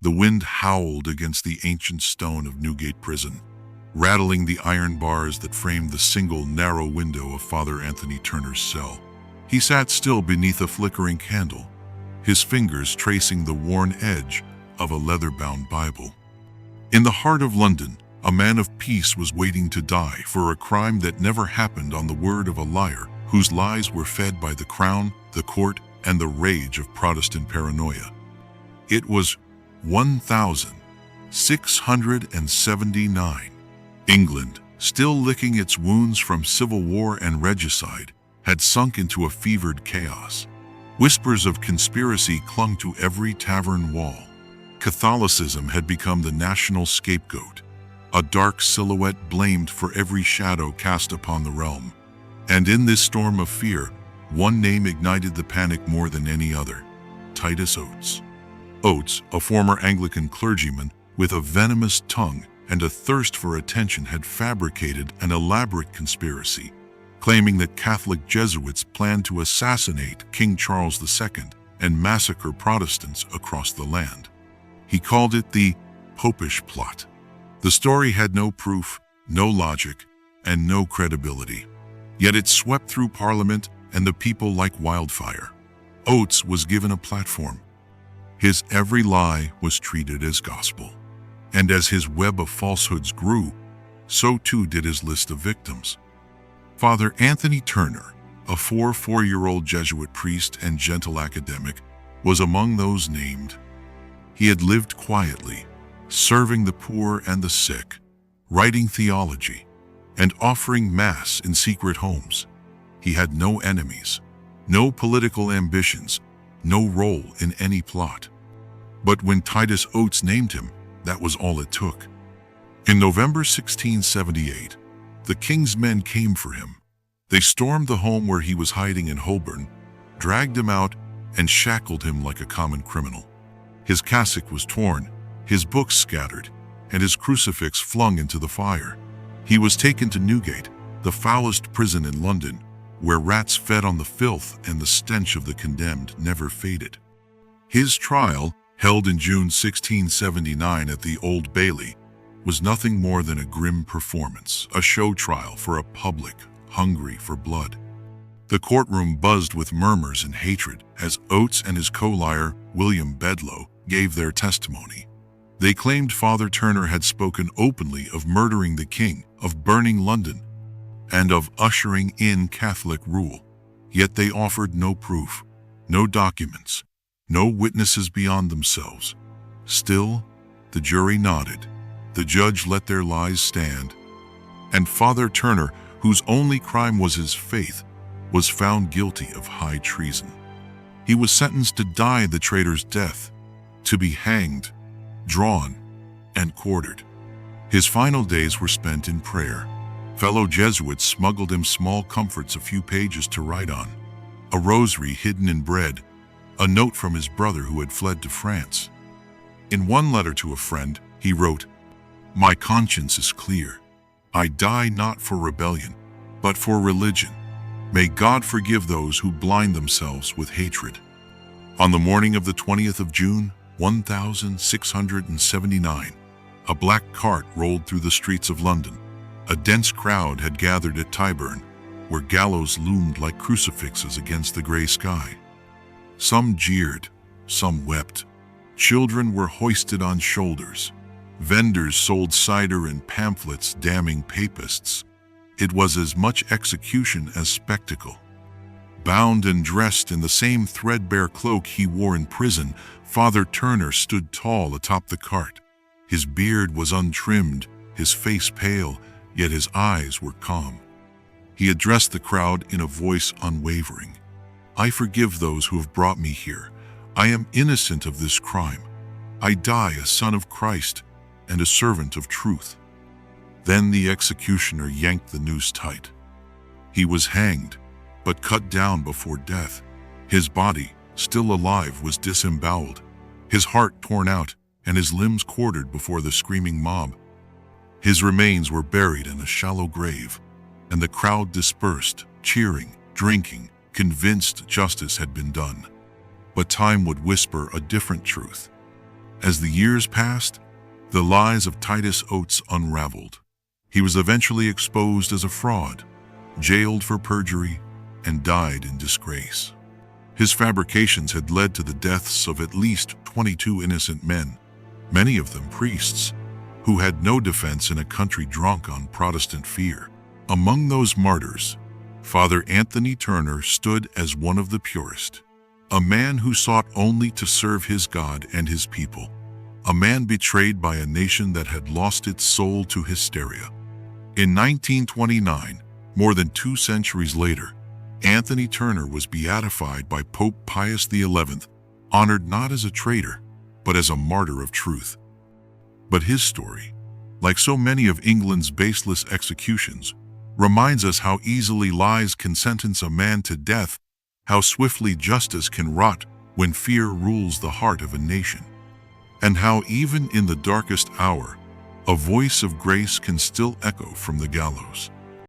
The wind howled against the ancient stone of Newgate Prison, rattling the iron bars that framed the single narrow window of Father Anthony Turner's cell. He sat still beneath a flickering candle, his fingers tracing the worn edge of a leather-bound Bible. In the heart of London, a man of peace was waiting to die for a crime that never happened, on the word of a liar whose lies were fed by the crown, the court, and the rage of Protestant paranoia. It was 1679. England, still licking its wounds from civil war and regicide, had sunk into a fevered chaos. Whispers of conspiracy clung to every tavern wall. Catholicism had become the national scapegoat, a dark silhouette blamed for every shadow cast upon the realm. And in this storm of fear, one name ignited the panic more than any other: Titus Oates. Oates, a former Anglican clergyman with a venomous tongue and a thirst for attention, had fabricated an elaborate conspiracy, claiming that Catholic Jesuits planned to assassinate King Charles II and massacre Protestants across the land. He called it the Popish Plot. The story had no proof, no logic, and no credibility. Yet it swept through Parliament and the people like wildfire. Oates was given a platform. His every lie was treated as gospel. And as his web of falsehoods grew, so too did his list of victims. Father Anthony Turner, a 44-year-old Jesuit priest and gentle academic, was among those named. He had lived quietly, serving the poor and the sick, writing theology, and offering Mass in secret homes. He had no enemies, no political ambitions, no role in any plot. But when Titus Oates named him, that was all it took. In November 1678, the king's men came for him. They stormed the home where he was hiding in Holborn, dragged him out, and shackled him like a common criminal. His cassock was torn, his books scattered, and his crucifix flung into the fire. He was taken to Newgate, the foulest prison in London, where rats fed on the filth and the stench of the condemned never faded. His trial, held in June 1679 at the Old Bailey, was nothing more than a grim performance, a show trial for a public hungry for blood. The courtroom buzzed with murmurs and hatred as Oates and his co-liar, William Bedloe, gave their testimony. They claimed Father Turner had spoken openly of murdering the king, of burning London, and of ushering in Catholic rule. Yet they offered no proof, no documents, no witnesses beyond themselves. Still, the jury nodded. The judge let their lies stand. And Father Turner, whose only crime was his faith, was found guilty of high treason. He was sentenced to die the traitor's death, to be hanged, drawn, and quartered. His final days were spent in prayer. Fellow Jesuits smuggled him small comforts, a few pages to write on, a rosary hidden in bread, a note from his brother who had fled to France. In one letter to a friend, he wrote, "My conscience is clear. I die not for rebellion, but for religion. May God forgive those who blind themselves with hatred." On the morning of the 20th of June, 1679, a black cart rolled through the streets of London. A dense crowd had gathered at Tyburn, where gallows loomed like crucifixes against the gray sky. Some jeered, some wept. Children were hoisted on shoulders. Vendors sold cider and pamphlets damning papists. It was as much execution as spectacle. Bound and dressed in the same threadbare cloak he wore in prison, Father Turner stood tall atop the cart. His beard was untrimmed, his face pale, yet his eyes were calm. He addressed the crowd in a voice unwavering. "I forgive those who have brought me here. I am innocent of this crime. I die a son of Christ and a servant of truth." Then the executioner yanked the noose tight. He was hanged, but cut down before death. His body, still alive, was disemboweled, his heart torn out, and his limbs quartered before the screaming mob. His remains were buried in a shallow grave, and the crowd dispersed, cheering, drinking, convinced justice had been done. But time would whisper a different truth. As the years passed, the lies of Titus Oates unraveled. He was eventually exposed as a fraud, jailed for perjury, and died in disgrace. His fabrications had led to the deaths of at least 22 innocent men, many of them priests, who had no defense in a country drunk on Protestant fear. Among those martyrs, Father Anthony Turner stood as one of the purest, a man who sought only to serve his God and his people, a man betrayed by a nation that had lost its soul to hysteria. In 1929, more than 2 centuries later, Anthony Turner was beatified by Pope Pius XI, honored not as a traitor, but as a martyr of truth. But his story, like so many of England's baseless executions, reminds us how easily lies can sentence a man to death, how swiftly justice can rot when fear rules the heart of a nation, and how even in the darkest hour, a voice of grace can still echo from the gallows.